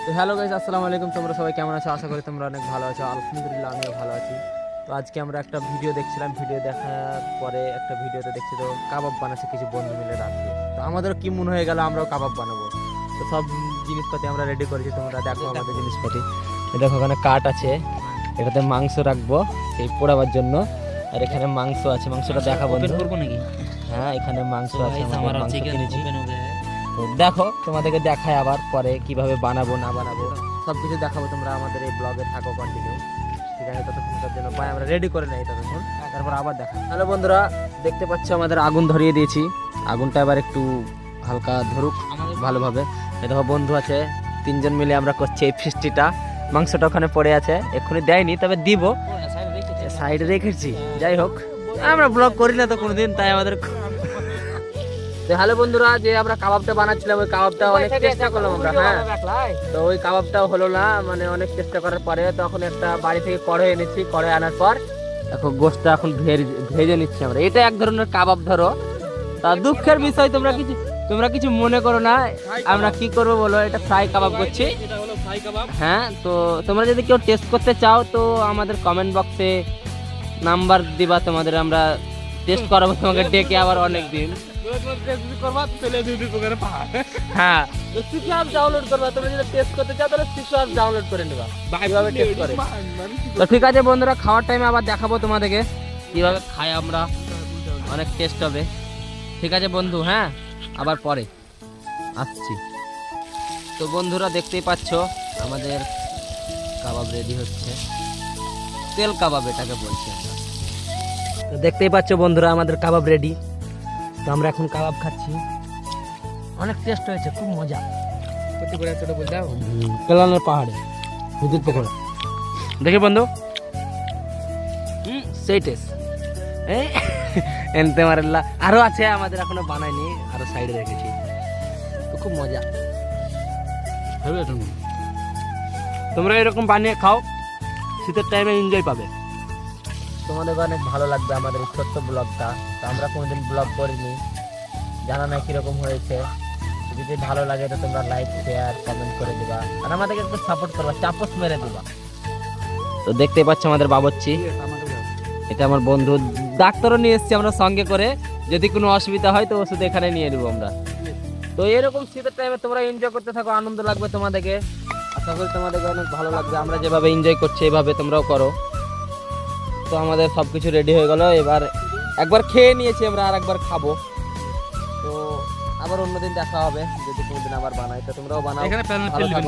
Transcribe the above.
তো hello guys, আসসালামু আলাইকুম। তোমরা সবাই কেমন আছো? আশা করি তোমরা অনেক ভালো আছো। আলহামদুলিল্লাহ আমিও ভালো আছি। তো আজকে আমরা একটা ভিডিও দেখছিলাম, ভিডিও দেখার পরে একটা ভিডিওতে দেখছি তো কাবাব বানাচ্ছে কিছু বন্ধু মিলে রাত্রে। তো আমাদেরও কি মনে হয়ে গেল আমরাও কাবাব বানাবো। তো সব জিনিসপাতি আমরা রেডি করেছি, তোমরা দেখো আমাদের জিনিসপাতি। দেখো ওখানে কাঠ আছে, এটাতে মাংস রাখবো এই পোড়াবার জন্য। আর এখানে মাংস আছে, মাংসটা দেখাবো নাকি? হ্যাঁ, এখানে মাংস আছে, আমার মাংস চিকেন কিনেছি। ওপেন হবে। তো দেখো তোমাদেরকে দেখায় আবার পরে কিভাবে বানাবো না বানাবো সব কিছু দেখাবো। তোমরা আমাদের এই ব্লগে থাকো কন্টিনিউ, ঠিক আছে? ততক্ষণের জন্য পাই আমরা রেডি করে নেই ততক্ষণ, তারপর আবার দেখা। হ্যালো বন্ধুরা, দেখতে পাচ্ছ আমাদের আগুন ধরিয়ে দিয়েছি। আগুনটা এবার একটু হালকা ধরুক ভালোভাবে। এই দেখো বন্ধু আছে, তিনজন মিলে আমরা করছি এই ফিস্টিটা। মাংসটা ওখানে পড়ে আছে, এক্ষুনি দেয়নি, তবে দিব, সাইডে রেখেছি। যাই হোক, আমরা ব্লগ করি না তো কোনোদিন, তাই আমাদের। হ্যালো বন্ধুরা, যে আমরা কাবাবটা বানাচ্ছিলাম ওই কাবাবটা অনেক চেষ্টা করলাম আমরা, হ্যাঁ। তো ওই কাবাবটাও হলো না, মানে অনেক চেষ্টা করার পরে তখন একটা বাড়ি থেকে কড়াই এনেছি। কড়াই আনার পর এখন গোশটা এখন ভেজে নিচ্ছি আমরা। এটা এক ধরনের কাবাব ধরো। তা দুঃখের বিষয়, তোমরা কিছু মনে করো না। আমরা কি করবো বলো, এটা ফ্রাই কাবাব করছি। হ্যাঁ, তো তোমরা যদি কেউ টেস্ট করতে চাও তো আমাদের কমেন্ট বক্সে নাম্বার দিবা, তোমাদের আমরা টেস্ট করাবো তোমাকে ডেকে আবার অনেক দিন। হ্যাঁ, সিসু অ্যাপ ডাউনলোড করবা। তোমরা যদি টেস্ট করতে চাও তাহলে সিসু অ্যাপ ডাউনলোড করে নেবা, কিভাবে টেস্ট করে। তো ঠিক আছে বন্ধুরা, খাওয়ার টাইমে আবার দেখাবো তোমাদেরকে কিভাবে খাই আমরা, অনেক টেস্ট হবে। ঠিক আছে বন্ধু, হ্যাঁ, আবার পরে আসছি। তো বন্ধুরা দেখতেই পাচ্ছ আমাদের কাবাব রেডি হচ্ছে, তেল কাবাব এটাকে বলছি আমরা। তো দেখতেই পাচ্ছ বন্ধুরা আমাদের কাবাব রেডি। তো আমরা এখন কাবাব খাচ্ছি, অনেক টেস্ট হয়েছে, খুব মজা। কেলানের পাহাড়ে বিদ্যুৎ পকোড়া দেখি বন্ধু, সেই টেস্ট। এনতে মারেল্লা আরো আছে, আমাদের এখনো বানায়নি, আরো সাইডে রেখেছি। তো খুব মজা। তোমরা এরকম বানিয়ে খাও, শীতের টাইমে এনজয় পাবে। তোমাদের অনেক ভালো লাগবে আমাদের এই ছোট্ট ব্লগটা। তো আমরা কোনোদিন ব্লগ করিনি, জানা নাই কিরকম হয়েছে। যদি ভালো লাগে তো তোমরা লাইক শেয়ার কমেন্ট করে দিবা, আর আমাদেরকে একটু সাপোর্ট করবা, চাপস মেরে দিবা। তো দেখতেই পাচ্ছ আমাদের বাবচ্চি, এটা আমার বন্ধু। ডাক্তারও নিয়ে এসেছি আমরা সঙ্গে করে, যদি কোনো অসুবিধা হয় তো ওষুধ এখানে নিয়ে নেবো আমরা। তো এরকম শীতের টাইমে তোমরা এনজয় করতে থাকো, আনন্দ লাগবে তোমাদেরকে। আশা করি তোমাদেরকে অনেক ভালো লাগবে। আমরা যেভাবে এনজয় করছি এভাবে তোমরাও করো। তো আমাদের সব কিছু রেডি হয়ে গেল, এবার একবার খেয়ে নিয়েছি আমরা, আর একবার খাবো। তো আবার অন্যদিন দেখা হবে, যদি কোনোদিন আবার বানাই। তো তোমরাও বানাও, ভালো থাকো।